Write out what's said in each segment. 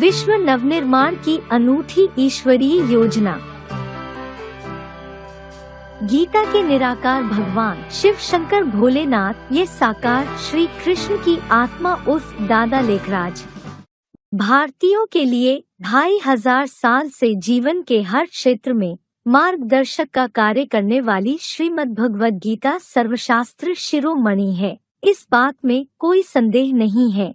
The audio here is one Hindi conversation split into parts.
विश्व नवनिर्माण की अनूठी ईश्वरीय योजना। गीता के निराकार भगवान शिव शंकर भोलेनाथ ये साकार श्री कृष्ण की आत्मा उर्फ दादा लेखराज भारतीयों के लिए 2500 साल से जीवन के हर क्षेत्र में मार्गदर्शक का कार्य करने वाली श्रीमद् भगवद गीता सर्वशास्त्र शिरोमणि है। इस बात में कोई संदेह नहीं है,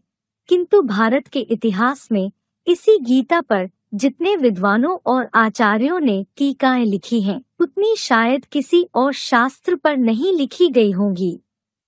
किंतु भारत के इतिहास में इसी गीता पर जितने विद्वानों और आचार्यों ने टीकाएं लिखी हैं, उतनी शायद किसी और शास्त्र पर नहीं लिखी गई होंगी,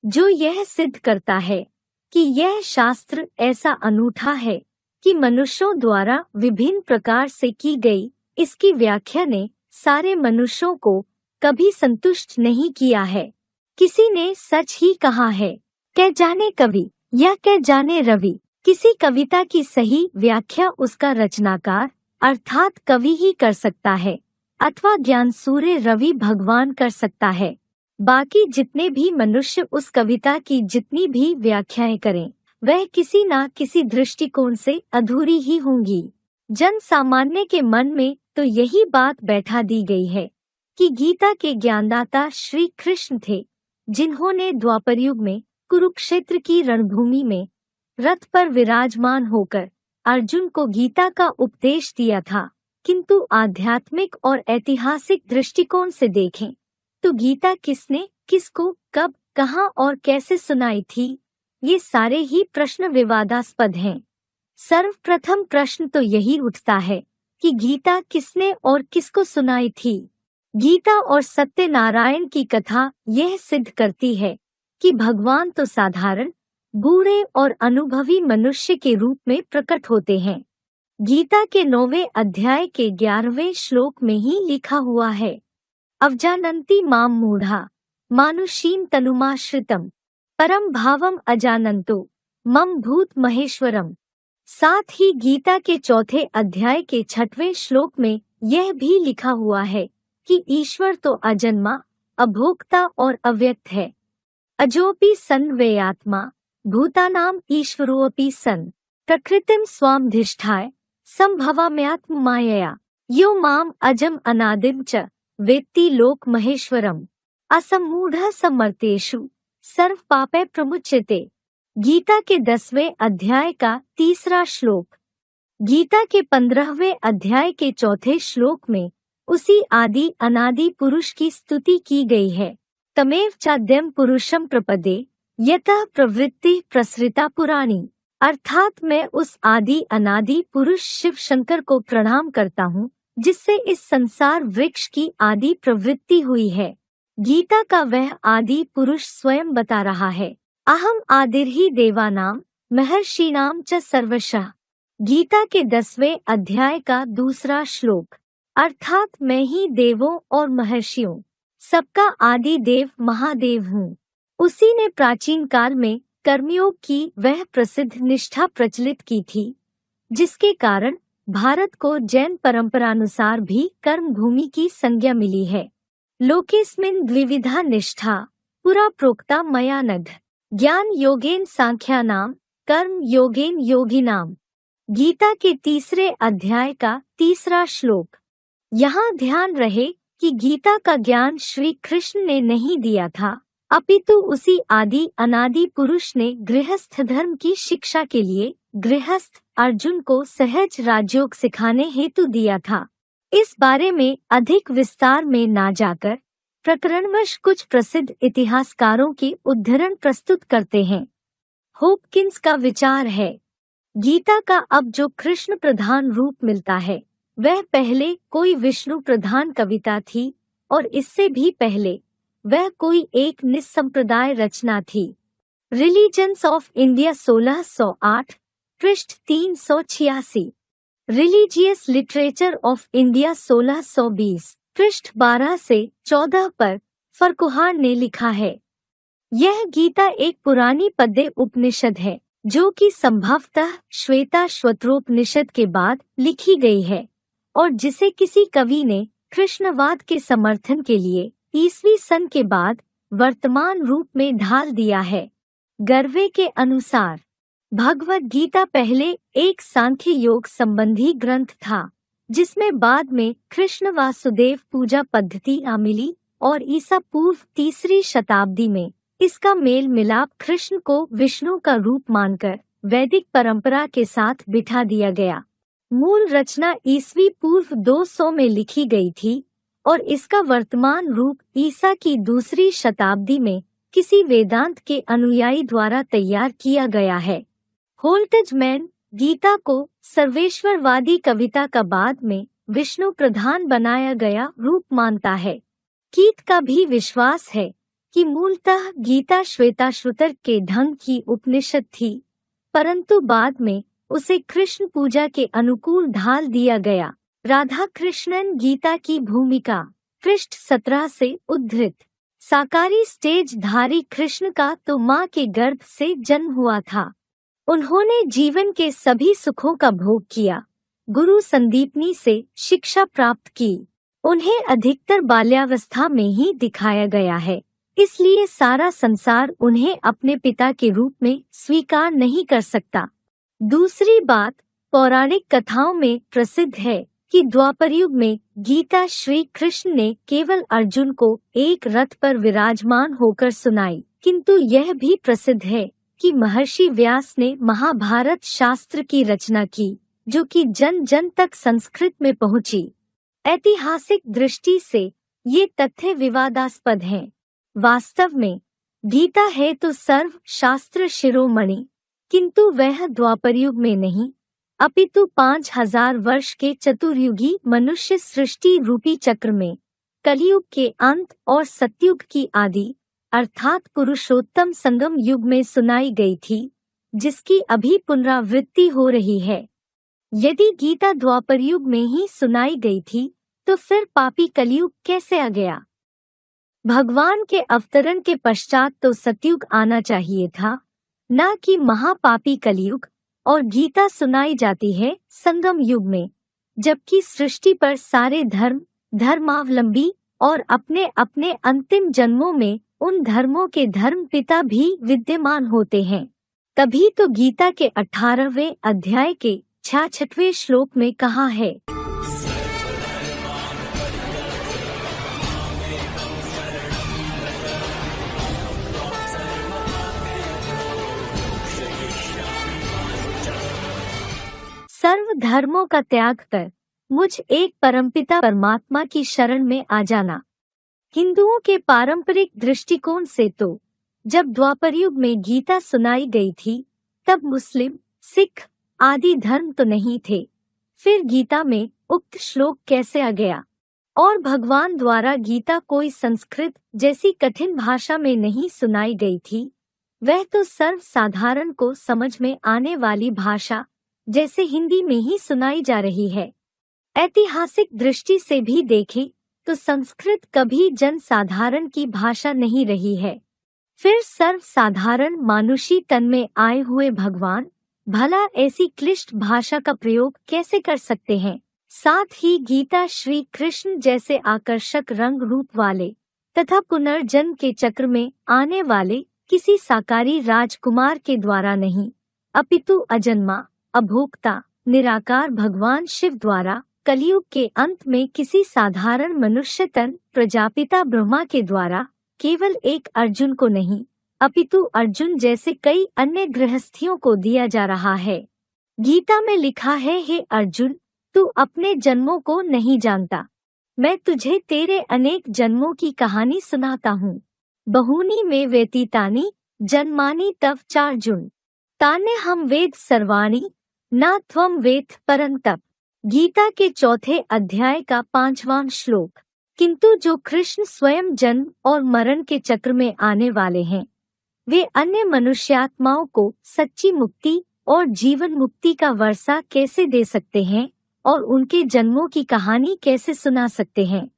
जो यह सिद्ध करता है कि यह शास्त्र ऐसा अनूठा है कि मनुष्यों द्वारा विभिन्न प्रकार से की गई इसकी व्याख्या ने सारे मनुष्यों को कभी संतुष्ट नहीं किया है। किसी ने सच ही कहा है, क्या जाने कवि या क्या जाने रवि। किसी कविता की सही व्याख्या उसका रचनाकार अर्थात कवि ही कर सकता है, अथवा ज्ञान सूर्य रवि भगवान कर सकता है। बाकी जितने भी मनुष्य उस कविता की जितनी भी व्याख्याएं करें, वह किसी न किसी दृष्टिकोण से अधूरी ही होंगी। जन सामान्य के मन में तो यही बात बैठा दी गई है कि गीता के ज्ञानदाता श्री कृष्ण थे, जिन्होंने द्वापर युग में कुरुक्षेत्र की रणभूमि में रथ पर विराजमान होकर अर्जुन को गीता का उपदेश दिया था। किंतु आध्यात्मिक और ऐतिहासिक दृष्टिकोण से देखें तो गीता किसने, किसको, कब, कहां और कैसे सुनाई थी, ये सारे ही प्रश्न विवादास्पद हैं। सर्वप्रथम प्रश्न तो यही उठता है कि गीता किसने और किसको सुनाई थी। गीता और सत्यनारायण की कथा यह सिद्ध करती है कि भगवान तो साधारण बूढ़े और अनुभवी मनुष्य के रूप में प्रकट होते हैं। गीता के 9वें अध्याय के 11वें श्लोक में ही लिखा हुआ है, अवजानन्ति माम मूढ़ा मानुषीं तनुमाश्रितम् परम भावम अजानन्तो मम भूत महेश्वरम। साथ ही गीता के 4थे अध्याय के 6वें श्लोक में यह भी लिखा हुआ है कि ईश्वर तो अजन्मा, अभोक्ता और अव्यक्त है। अजोपि सन् वेयात्मा भूतानाम ईश्वरोऽपि सन् प्रकृतिं स्वामधिष्ठाय संभवाम्यात्म मायया यो माम अजम अनादिम च वेत्ति लोक महेश्वरम असम्मूढ़ समर्तेषु सर्व पापे प्रमुच्यते। गीता के 10वें अध्याय का 3रा श्लोक। गीता के 15वें अध्याय के 4थे श्लोक में उसी आदि अनादि पुरुष की स्तुति की गई है। तमेव चाद्यम पुरुषम प्रपदे यतः प्रवृत्ति प्रसृता पुराणी, अर्थात मैं उस आदि अनादि पुरुष शिव शंकर को प्रणाम करता हूँ, जिससे इस संसार वृक्ष की आदि प्रवृत्ति हुई है। गीता का वह आदि पुरुष स्वयं बता रहा है, अहम आदिर्हि देवानाम महर्षीणाम च सर्वशः। गीता के 10वें अध्याय का 2रा श्लोक, अर्थात मैं ही देवों और महर्षियों सबका आदि देव महादेव हूँ। उसी ने प्राचीन काल में कर्मयोग की वह प्रसिद्ध निष्ठा प्रचलित की थी, जिसके कारण भारत को जैन परंपरानुसार भी कर्म भूमि की संज्ञा मिली है। लोकेस्मिन् द्विविधा निष्ठा पुरा प्रोक्ता मया नघ ज्ञान योगेन सांख्यानाम कर्म योगेन योगिनाम। गीता के 3रे अध्याय का 3रा श्लोक। यहाँ ध्यान रहे कि गीता का ज्ञान श्री कृष्ण ने नहीं दिया था, अपितु उसी आदि अनादि पुरुष ने गृहस्थ धर्म की शिक्षा के लिए गृहस्थ अर्जुन को सहज राजयोग सिखाने हेतु दिया था। इस बारे में अधिक विस्तार में ना जाकर प्रकरणवश कुछ प्रसिद्ध इतिहासकारों की उद्धरण प्रस्तुत करते हैं। होपकिंस का विचार है, गीता का अब जो कृष्ण प्रधान रूप मिलता है, वह पहले कोई विष्णु प्रधान कविता थी और इससे भी पहले वह कोई एक निस्संप्रदाय रचना थी। रिलीजन्स ऑफ इंडिया 1608 पृष्ठ 386, रिलीजियस लिटरेचर ऑफ इंडिया 1620 पृष्ठ 12 से 14 पर फर्कुहार ने लिखा है, यह गीता एक पुरानी पद्य उपनिषद है जो कि संभवतः श्वेताश्वत्रोपनिषद के बाद लिखी गई है और जिसे किसी कवि ने कृष्णवाद के समर्थन के लिए ईस्वी सन के बाद वर्तमान रूप में ढाल दिया है। गर्वे के अनुसार भगवद गीता पहले एक सांख्य योग संबंधी ग्रंथ था, जिसमें बाद में कृष्ण वासुदेव पूजा पद्धति आ मिली और ईसा पूर्व 3री शताब्दी में इसका मेल मिलाप कृष्ण को विष्णु का रूप मानकर वैदिक परंपरा के साथ बिठा दिया गया। मूल रचना ईसवी पूर्व 200 में लिखी गई थी और इसका वर्तमान रूप ईसा की 2री शताब्दी में किसी वेदांत के अनुयायी द्वारा तैयार किया गया है। होल्टजमैन गीता को सर्वेश्वरवादी कविता का बाद में विष्णु प्रधान बनाया गया रूप मानता है। कीट का भी विश्वास है कि मूलतः गीता श्वेताश्वतर के ढंग की उपनिषद थी, परंतु बाद में उसे कृष्ण पूजा के अनुकूल ढाल दिया गया। राधा कृष्णन गीता की भूमिका पृष्ठ 17 से उद्धृत। साकारी स्टेज धारी कृष्ण का तो माँ के गर्भ से जन्म हुआ था। उन्होंने जीवन के सभी सुखों का भोग किया, गुरु संदीपनी से शिक्षा प्राप्त की। उन्हें अधिकतर बाल्यावस्था में ही दिखाया गया है, इसलिए सारा संसार उन्हें अपने पिता के रूप में स्वीकार नहीं कर सकता। दूसरी बात, पौराणिक कथाओं में प्रसिद्ध है कि द्वापर युग में गीता श्री कृष्ण ने केवल अर्जुन को एक रथ पर विराजमान होकर सुनाई, किंतु यह भी प्रसिद्ध है कि महर्षि व्यास ने महाभारत शास्त्र की रचना की, जो कि जन जन तक संस्कृत में पहुंची। ऐतिहासिक दृष्टि से ये तथ्य विवादास्पद हैं। वास्तव में गीता है तो सर्व शास्त्र शिरोमणि, किंतु वह द्वापरयुग में नहीं, अपितु 5000 वर्ष के चतुर्युगी मनुष्य सृष्टि रूपी चक्र में कलयुग के अंत और सतयुग की आदि अर्थात पुरुषोत्तम संगम युग में सुनाई गई थी, जिसकी अभी पुनरावृत्ति हो रही है। यदि गीता द्वापर युग में ही सुनाई गई थी, तो फिर पापी कलयुग कैसे आ गया? भगवान के अवतरण के पश्चात तो सतयुग आना चाहिए था, न कि महापापी कलयुग, और गीता सुनाई जाती है संगम युग में, जबकि सृष्टि पर सारे धर्मावलंबी और अपने अपने अंतिम जन्मों में उन धर्मों के धर्म पिता भी विद्यमान होते हैं। तभी तो गीता के 18वें अध्याय के 66वें श्लोक में कहा है, सर्व धर्मों का त्याग कर मुझ एक परमपिता परमात्मा की शरण में आ जाना। हिंदुओं के पारंपरिक दृष्टिकोण से तो जब द्वापर युग में गीता सुनाई गई थी, तब मुस्लिम, सिख आदि धर्म तो नहीं थे। फिर गीता में उक्त श्लोक कैसे आ गया? और भगवान द्वारा गीता कोई संस्कृत जैसी कठिन भाषा में नहीं सुनाई गई थी, वह तो सर्वसाधारण को समझ में आने वाली भाषा जैसे हिंदी में ही सुनाई जा रही है। ऐतिहासिक दृष्टि से भी देखें तो संस्कृत कभी जनसाधारण की भाषा नहीं रही है। फिर सर्वसाधारण मानुषी तन में आए हुए भगवान भला ऐसी क्लिष्ट भाषा का प्रयोग कैसे कर सकते हैं? साथ ही गीता श्री कृष्ण जैसे आकर्षक रंग रूप वाले तथा पुनर्जन्म के चक्र में आने वाले किसी साकारी राजकुमार के द्वारा नहीं, अपितु अजन्मा, अभोक्ता, निराकार भगवान शिव द्वारा कलयुग के अंत में किसी साधारण मनुष्य तन प्रजापिता ब्रह्मा के द्वारा केवल एक अर्जुन को नहीं, अपितु अर्जुन जैसे कई अन्य गृहस्थियों को दिया जा रहा है। गीता में लिखा है, हे अर्जुन, तू अपने जन्मों को नहीं जानता, मैं तुझे तेरे अनेक जन्मों की कहानी सुनाता हूँ। बहूनी में व्यतीतानि जन्मानि तव चार्जुन, ताने हम वेद सर्वाणि न त्वम वेद परंतप। गीता के 4थे अध्याय का 5वां श्लोक। किंतु जो कृष्ण स्वयं जन्म और मरण के चक्र में आने वाले हैं, वे अन्य मनुष्यात्माओं को सच्ची मुक्ति और जीवन मुक्ति का वर्षा कैसे दे सकते हैं और उनके जन्मों की कहानी कैसे सुना सकते हैं?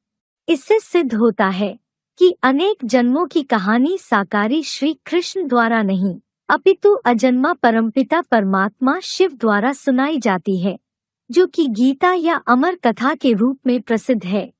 इससे सिद्ध होता है कि अनेक जन्मों की कहानी साकारी श्री कृष्ण द्वारा नहीं, अपितु अजन्मा परमपिता परमात्मा शिव द्वारा सुनाई जाती है, जो कि गीता या अमर कथा के रूप में प्रसिद्ध है।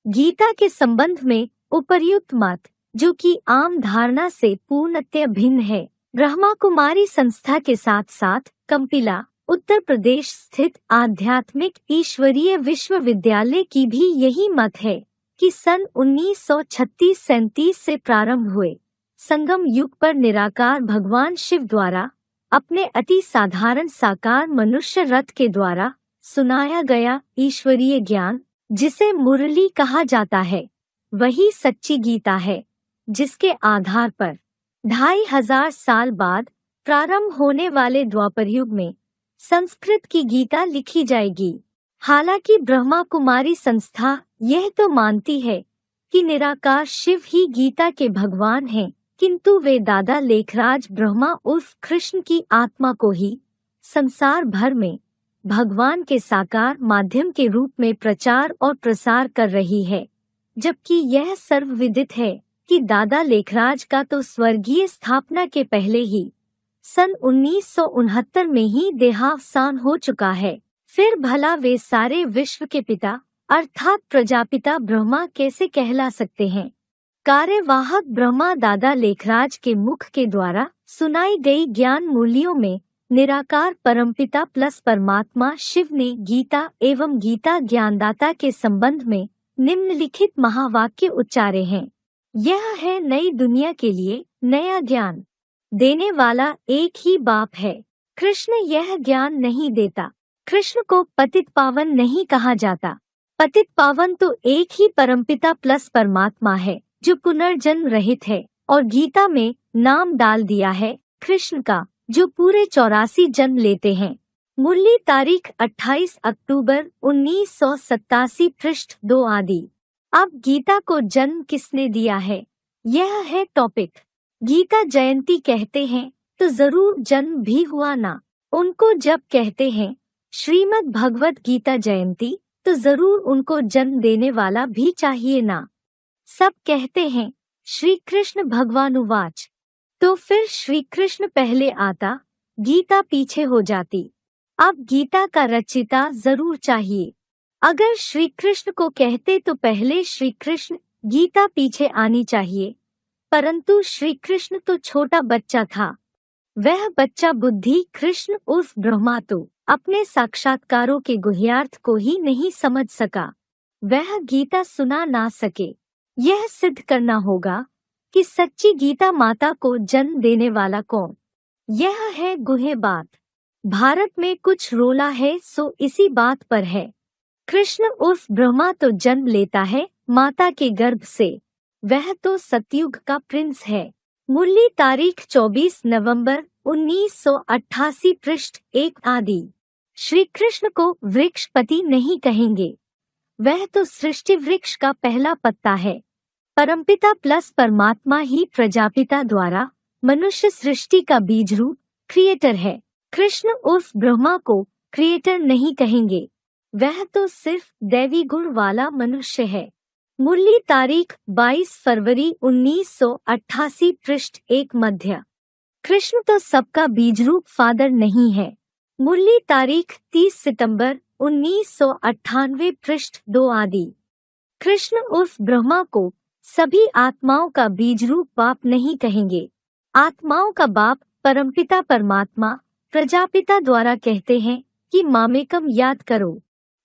गीता के संबंध में उपर्युक्त मत, जो कि आम धारणा से पूर्णतः भिन्न है, ब्रह्मा कुमारी संस्था के साथ साथ कंपिला, उत्तर प्रदेश स्थित आध्यात्मिक ईश्वरीय विश्वविद्यालय की भी यही मत है कि सन 1936-37 से प्रारंभ हुए संगम युग पर निराकार भगवान शिव द्वारा अपने अति साधारण साकार मनुष्य रथ के द्वारा सुनाया गया ईश्वरीय ज्ञान, जिसे मुरली कहा जाता है, वही सच्ची गीता है, जिसके आधार पर 2500 साल बाद प्रारंभ होने वाले द्वापर युग में संस्कृत की गीता लिखी जाएगी। हालांकि ब्रह्मा कुमारी संस्था यह तो मानती है कि निराकार शिव ही गीता के भगवान हैं, किंतु वे दादा लेखराज ब्रह्मा उर्फ कृष्ण की आत्मा को ही संसार भर में भगवान के साकार माध्यम के रूप में प्रचार और प्रसार कर रही है, जबकि यह सर्वविदित है कि दादा लेखराज का तो स्वर्गीय स्थापना के पहले ही सन 1969 में ही देहावसान हो चुका है। फिर भला वे सारे विश्व के पिता अर्थात प्रजापिता ब्रह्मा कैसे कहला सकते हैं? कार्यवाहक ब्रह्मा दादा लेखराज के मुख के द्वारा सुनाई गई ज्ञान मूल्यों में निराकार परमपिता प्लस परमात्मा शिव ने गीता एवं गीता ज्ञानदाता के संबंध में निम्नलिखित महावाक्य उच्चारे हैं। यह है नई दुनिया के लिए नया ज्ञान देने वाला एक ही बाप है। कृष्ण यह ज्ञान नहीं देता। कृष्ण को पतित पावन नहीं कहा जाता। पतित पावन तो एक ही परमपिता प्लस परमात्मा है जो पुनर्जन्म रहित है, और गीता में नाम डाल दिया है कृष्ण का, जो पूरे 84 जन्म लेते हैं। मुरली तारीख 28 अक्टूबर 1987 पृष्ठ 2 आदि। अब गीता को जन्म किसने दिया है, यह है टॉपिक। गीता जयंती कहते हैं तो जरूर जन्म भी हुआ ना। उनको जब कहते हैं श्रीमद् भगवत गीता जयंती तो जरूर उनको जन्म देने वाला भी चाहिए ना। सब कहते हैं श्री कृष्ण भगवानुवाच, तो फिर श्री कृष्ण पहले आता, गीता पीछे हो जाती। अब गीता का रचयिता जरूर चाहिए। अगर श्री कृष्ण को कहते तो पहले श्री कृष्ण, गीता पीछे आनी चाहिए। परंतु श्री कृष्ण तो छोटा बच्चा था। वह बच्चा बुद्धि कृष्ण उर्फ ब्रह्मा तो अपने साक्षात्कारों के गुह्यार्थ को ही नहीं समझ सका। वह गीता सुना ना सके। यह सिद्ध करना होगा कि सच्ची गीता माता को जन्म देने वाला कौन, यह है गुह्य बात। भारत में कुछ रोला है सो इसी बात पर है। कृष्ण उर्फ ब्रह्मा तो जन्म लेता है माता के गर्भ से। वह तो सतयुग का प्रिंस है। मुरली तारीख 24 नवंबर 1988 पृष्ठ 1 आदि। श्री कृष्ण को वृक्षपति नहीं कहेंगे। वह तो सृष्टि वृक्ष का पहला पत्ता है। परमपिता प्लस परमात्मा ही प्रजापिता द्वारा मनुष्य सृष्टि का बीज रूप क्रिएटर है। कृष्ण उर्फ ब्रह्मा को क्रिएटर नहीं कहेंगे। वह तो सिर्फ दैवी गुण वाला मनुष्य है। मुरली तारीख 22 फरवरी 1988 पृष्ठ 1 मध्य। कृष्ण तो सबका बीज रूप फादर नहीं है। मुरली तारीख 30 सितंबर 1998 पृष्ठ 2 आदि। कृष्ण उर्फ ब्रह्मा को सभी आत्माओं का बीज रूप बाप नहीं कहेंगे। आत्माओं का बाप परमपिता परमात्मा प्रजापिता द्वारा कहते हैं कि मामेकम याद करो।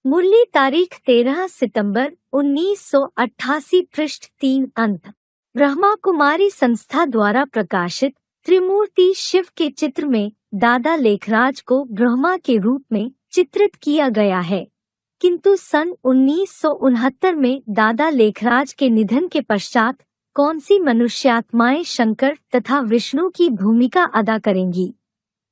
मुरली तारीख 13 सितंबर 1988 पृष्ठ 3 अंत। ब्रह्मा कुमारी संस्था द्वारा प्रकाशित त्रिमूर्ति शिव के चित्र में दादा लेखराज को ब्रह्मा के रूप में चित्रित किया गया है, किंतु सन 1969 में दादा लेखराज के निधन के पश्चात कौन सी मनुष्यात्माएं शंकर तथा विष्णु की भूमिका अदा करेंगी,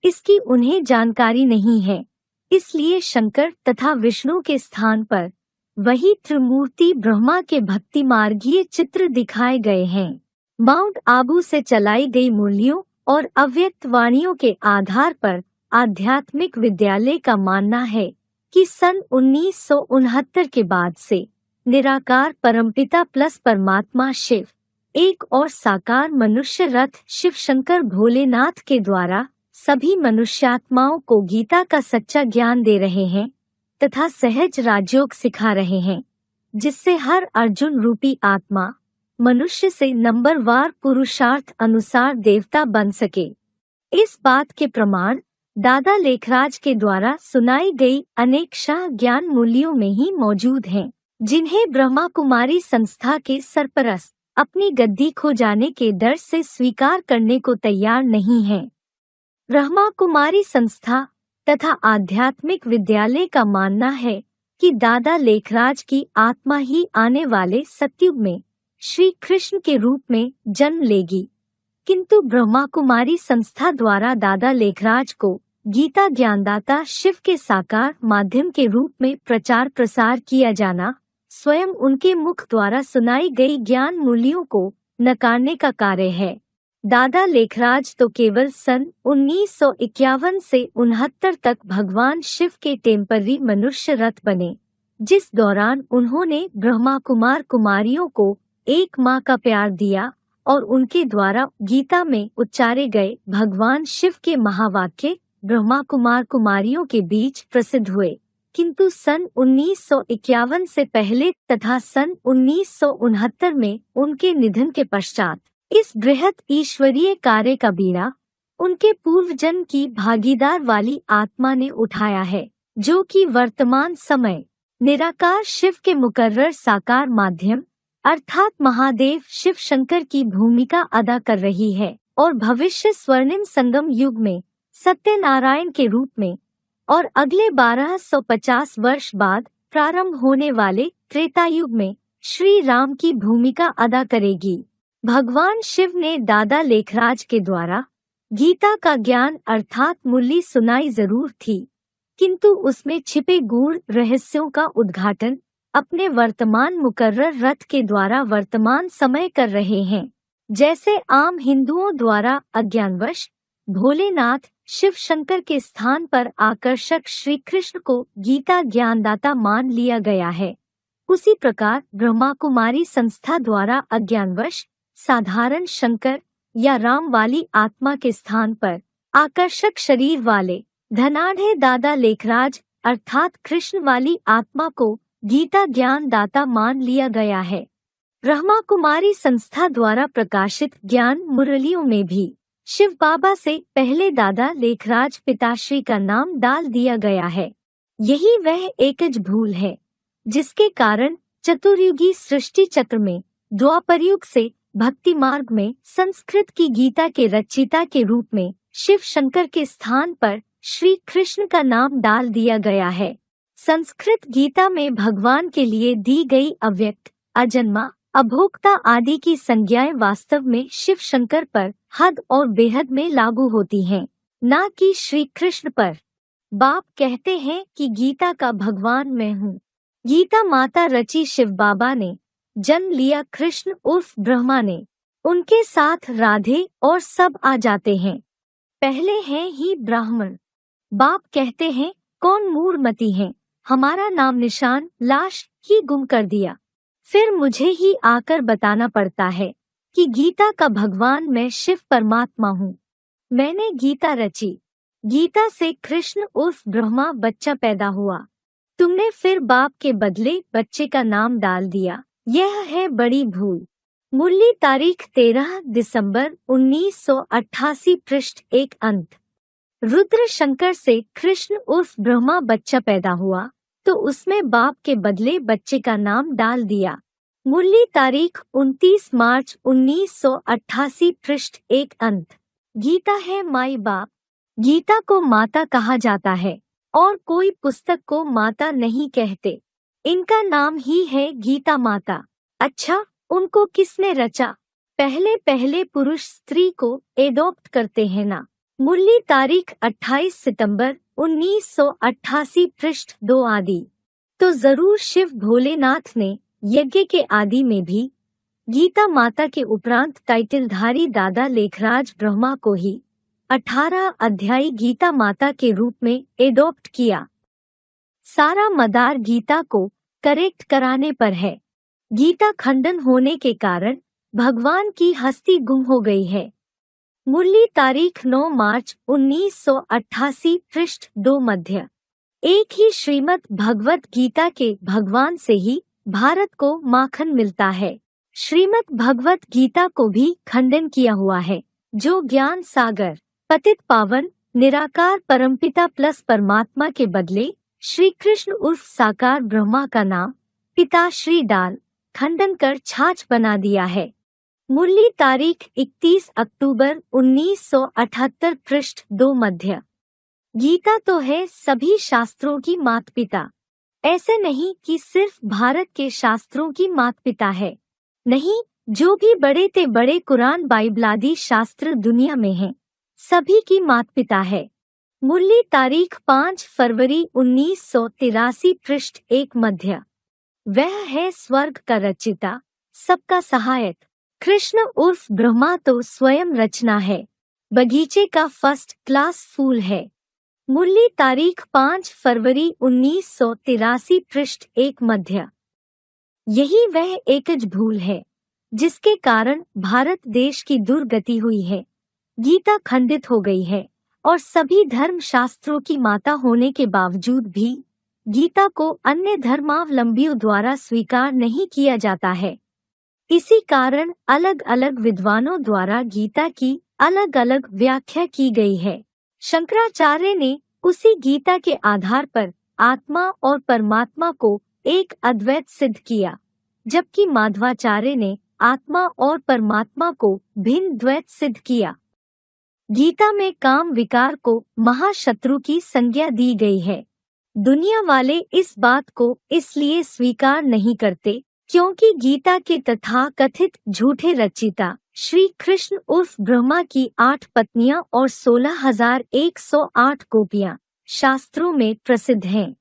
इसकी उन्हें जानकारी नहीं है। इसलिए शंकर तथा विष्णु के स्थान पर वही त्रिमूर्ति ब्रह्मा के भक्ति मार्गीय चित्र दिखाए गए हैं। माउंट आबू से चलाई गई मूल्यों और अव्यक्त वाणियों के आधार पर आध्यात्मिक विद्यालय का मानना है कि सन 1969 के बाद से निराकार परमपिता प्लस परमात्मा शिव एक और साकार मनुष्य रथ शिव शंकर भोलेनाथ के द्वारा सभी मनुष्यात्माओं को गीता का सच्चा ज्ञान दे रहे हैं तथा सहज राजयोग सिखा रहे हैं, जिससे हर अर्जुन रूपी आत्मा मनुष्य से नंबरवार पुरुषार्थ अनुसार देवता बन सके। इस बात के प्रमाण दादा लेखराज के द्वारा सुनाई गई अनेक शाह ज्ञान मूल्यों में ही मौजूद हैं, जिन्हें ब्रह्मा कुमारी संस्था के सरपरस्त अपनी गद्दी खो जाने के डर से स्वीकार करने को तैयार नहीं हैं। ब्रह्मा कुमारी संस्था तथा आध्यात्मिक विद्यालय का मानना है कि दादा लेखराज की आत्मा ही आने वाले सतयुग में श्री कृष्ण के रूप में जन्म लेगी, किंतु ब्रह्मा कुमारी संस्था द्वारा दादा लेखराज को गीता ज्ञानदाता शिव के साकार माध्यम के रूप में प्रचार प्रसार किया जाना स्वयं उनके मुख द्वारा सुनाई गई ज्ञान मूल्यों को नकारने का कार्य है। दादा लेखराज तो केवल सन 1951 से 69 तक भगवान शिव के टेम्पररी मनुष्य रथ बने, जिस दौरान उन्होंने ब्रह्मा कुमार कुमारियों को एक माँ का प्यार दिया और उनके द्वारा गीता में उच्चारे गए भगवान शिव के महावाक्य ब्रह्मा कुमार कुमारियों के बीच प्रसिद्ध हुए। किंतु सन 1951 से पहले तथा सन 1969 में उनके निधन के पश्चात इस बृहत ईश्वरीय कार्य का बीड़ा उनके पूर्व जन्म की भागीदार वाली आत्मा ने उठाया है, जो कि वर्तमान समय निराकार शिव के मुकर्रर साकार माध्यम अर्थात महादेव शिव शंकर की भूमिका अदा कर रही है और भविष्य स्वर्णिम संगम युग में सत्यनारायण के रूप में और अगले 1250 वर्ष बाद प्रारंभ होने वाले त्रेता युग में श्री राम की भूमिका अदा करेगी। भगवान शिव ने दादा लेखराज के द्वारा गीता का ज्ञान अर्थात मूल्य सुनाई जरूर थी, किंतु उसमें छिपे गूढ़ रहस्यों का उद्घाटन अपने वर्तमान मुकर्रर रथ के द्वारा वर्तमान समय कर रहे हैं। जैसे आम हिंदुओं द्वारा अज्ञानवश भोलेनाथ शिव शंकर के स्थान पर आकर्षक श्री कृष्ण को गीता ज्ञानदाता मान लिया गया है, उसी प्रकार ब्रह्मा कुमारी संस्था द्वारा अज्ञानवश साधारण शंकर या राम वाली आत्मा के स्थान पर आकर्षक शरीर वाले धनाढ़ दादा लेखराज अर्थात कृष्ण वाली आत्मा को गीता ज्ञान दाता मान लिया गया है। ब्रह्मा कुमारी संस्था द्वारा प्रकाशित ज्ञान मुरलियों में भी शिव बाबा से पहले दादा लेखराज पिताश्री का नाम डाल दिया गया है। यही वह एकज भूल है जिसके कारण चतुर्युगी सृष्टि चक्र में द्वापरयुग से भक्ति मार्ग में संस्कृत की गीता के रचयिता के रूप में शिव शंकर के स्थान पर श्री कृष्ण का नाम डाल दिया गया है। संस्कृत गीता में भगवान के लिए दी गई अव्यक्त, अजन्मा, अभोक्ता आदि की संज्ञाएं वास्तव में शिव शंकर पर हद और बेहद में लागू होती हैं, न कि श्री कृष्ण पर। बाप कहते हैं कि गीता का भगवान मैं हूँ। गीता माता रची शिव बाबा ने, जन्म लिया कृष्ण उर्फ ब्रह्मा ने, उनके साथ राधे और सब आ जाते हैं। पहले हैं ही ब्राह्मण। बाप कहते हैं कौन मूढ़मती हैं, हमारा नाम निशान लाश ही गुम कर दिया। फिर मुझे ही आकर बताना पड़ता है कि गीता का भगवान मैं शिव परमात्मा हूँ। मैंने गीता रची। गीता से कृष्ण उर्फ ब्रह्मा बच्चा पैदा हुआ। तुमने फिर बाप के बदले बच्चे का नाम डाल दिया। यह है बड़ी भूल। मूल्य तारीख 13 दिसंबर 1988 पृष्ठ 1 अंत। रुद्र शंकर से कृष्ण उर्फ ब्रह्मा बच्चा पैदा हुआ तो उसमें बाप के बदले बच्चे का नाम डाल दिया। मूल्य तारीख 29 मार्च 1988 पृष्ठ 1 अंत। गीता है माई बाप। गीता को माता कहा जाता है और कोई पुस्तक को माता नहीं कहते। इनका नाम ही है गीता माता। अच्छा, उनको किसने रचा? पहले पहले पुरुष स्त्री को एडॉप्ट करते हैं ना। मूल्य तारीख 28 सितंबर 1988 पृष्ठ 2 आदि। तो जरूर शिव भोलेनाथ ने यज्ञ के आदि में भी गीता माता के उपरांत टाइटलधारी दादा लेखराज ब्रह्मा को ही 18 अध्यायी गीता माता के रूप में एडॉप्ट किया। सारा मदार गीता को करेक्ट कराने पर है। गीता खंडन होने के कारण भगवान की हस्ती गुम हो गई है। मूल्य तारीख 9 मार्च 1988 पृष्ठ 2 मध्य। एक ही श्रीमद् भगवत गीता के भगवान से ही भारत को माखन मिलता है। श्रीमद् भगवत गीता को भी खंडन किया हुआ है, जो ज्ञान सागर पतित पावन निराकार परमपिता प्लस परमात्मा के बदले श्री कृष्ण उर्फ साकार ब्रह्मा का नाम पिता श्री डाल खंडन कर छाछ बना दिया है। मुरली तारीख 31 अक्टूबर 1978 पृष्ठ 2 मध्य। गीता तो है सभी शास्त्रों की मात पिता। ऐसे नहीं कि सिर्फ भारत के शास्त्रों की मात पिता है, नहीं, जो भी बड़े ते बड़े कुरान बाइबल आदि शास्त्र दुनिया में हैं, सभी की मात पिता है। मुरली तारीख 5 फरवरी 1983 पृष्ठ 1 मध्य। वह है स्वर्ग का रचिता, सबका सहायक। कृष्ण उर्फ ब्रह्मा तो स्वयं रचना है, बगीचे का फर्स्ट क्लास फूल है। मुरली तारीख 5 फरवरी 1983 पृष्ठ 1 मध्य। यही वह एकज भूल है जिसके कारण भारत देश की दुर्गति हुई है। गीता खंडित हो गई है और सभी धर्म शास्त्रों की माता होने के बावजूद भी गीता को अन्य धर्मावलंबियों द्वारा स्वीकार नहीं किया जाता है। इसी कारण अलग अलग विद्वानों द्वारा गीता की अलग अलग व्याख्या की गई है। शंकराचार्य ने उसी गीता के आधार पर आत्मा और परमात्मा को एक अद्वैत सिद्ध किया, जबकि माधवाचार्य ने आत्मा और परमात्मा को भिन्न द्वैत सिद्ध किया। गीता में काम विकार को महाशत्रु की संज्ञा दी गई है। दुनिया वाले इस बात को इसलिए स्वीकार नहीं करते क्योंकि गीता के तथा कथित झूठे रचयिता श्री कृष्ण उर्फ ब्रह्मा की 8 पत्नियां और 16,108 कॉपियां शास्त्रों में प्रसिद्ध हैं।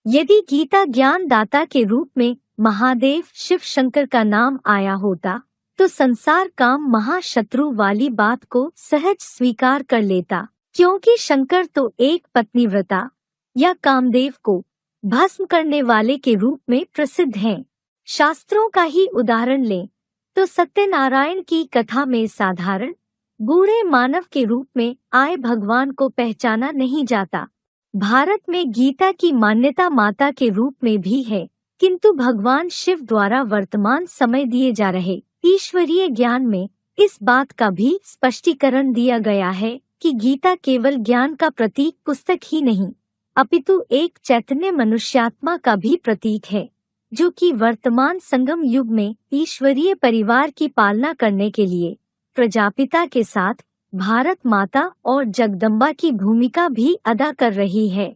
यदि गीता ज्ञान दाता के रूप में महादेव शिव शंकर का नाम आया होता तो संसार काम महाशत्रु वाली बात को सहज स्वीकार कर लेता, क्योंकि शंकर तो एक पत्नीव्रता या कामदेव को भस्म करने वाले के रूप में प्रसिद्ध हैं। शास्त्रों का ही उदाहरण लें तो सत्यनारायण की कथा में साधारण बूढ़े मानव के रूप में आए भगवान को पहचाना नहीं जाता। भारत में गीता की मान्यता माता के रूप में भी है, किंतु भगवान शिव द्वारा वर्तमान समय दिए जा रहे ईश्वरीय ज्ञान में इस बात का भी स्पष्टीकरण दिया गया है कि गीता केवल ज्ञान का प्रतीक पुस्तक ही नहीं, अपितु एक चैतन्य मनुष्यात्मा का भी प्रतीक है, जो कि वर्तमान संगम युग में ईश्वरीय परिवार की पालना करने के लिए प्रजापिता के साथ भारत माता और जगदम्बा की भूमिका भी अदा कर रही है।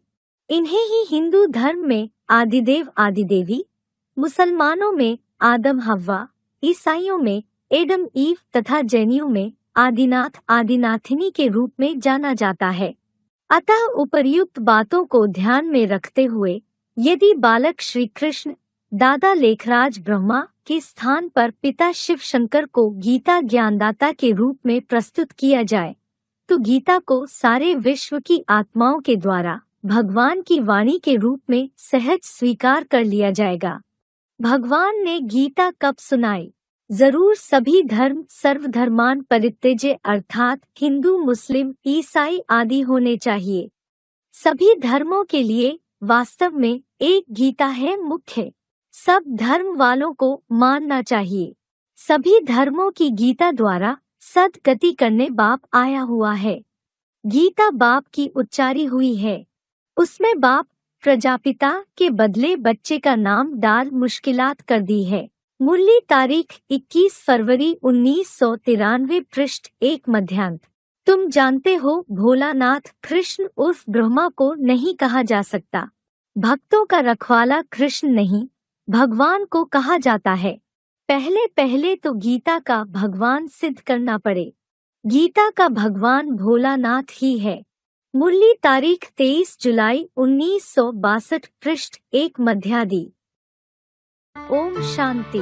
इन्हें ही हिंदू धर्म में आदिदेव आदिदेवी, मुसलमानों में आदम हव्वा, ईसाइयों में एडम ईव तथा जैनियों में आदिनाथ आदिनाथिनी के रूप में जाना जाता है। अतः उपर्युक्त बातों को ध्यान में रखते हुए यदि बालक श्री कृष्ण दादा लेखराज ब्रह्मा के स्थान पर पिता शिव शंकर को गीता ज्ञानदाता के रूप में प्रस्तुत किया जाए तो गीता को सारे विश्व की आत्माओं के द्वारा भगवान की वाणी के रूप में सहज स्वीकार कर लिया जाएगा। भगवान ने गीता कब सुनाई? जरूर सभी धर्म सर्वधर्मान परित्यज्य अर्थात हिंदू मुस्लिम ईसाई आदि होने चाहिए। सभी धर्मों के लिए वास्तव में एक गीता है मुख्य, सब धर्म वालों को मानना चाहिए। सभी धर्मों की गीता द्वारा सद्गति करने बाप आया हुआ है। गीता बाप की उच्चारी हुई है, उसमें बाप प्रजापिता के बदले बच्चे का नाम डाल मुश्किलात कर दी है। मुरली तारीख 21 फरवरी 1993 पृष्ठ 1 मध्यांत। तुम जानते हो भोलानाथ कृष्ण उर्फ ब्रह्मा को नहीं कहा जा सकता। भक्तों का रखवाला कृष्ण नहीं भगवान को कहा जाता है। पहले पहले तो गीता का भगवान सिद्ध करना पड़े। गीता का भगवान भोलानाथ ही है। मुरली तारीख 23 जुलाई 1962 पृष्ठ 1 मध्यादि। ओम शांति।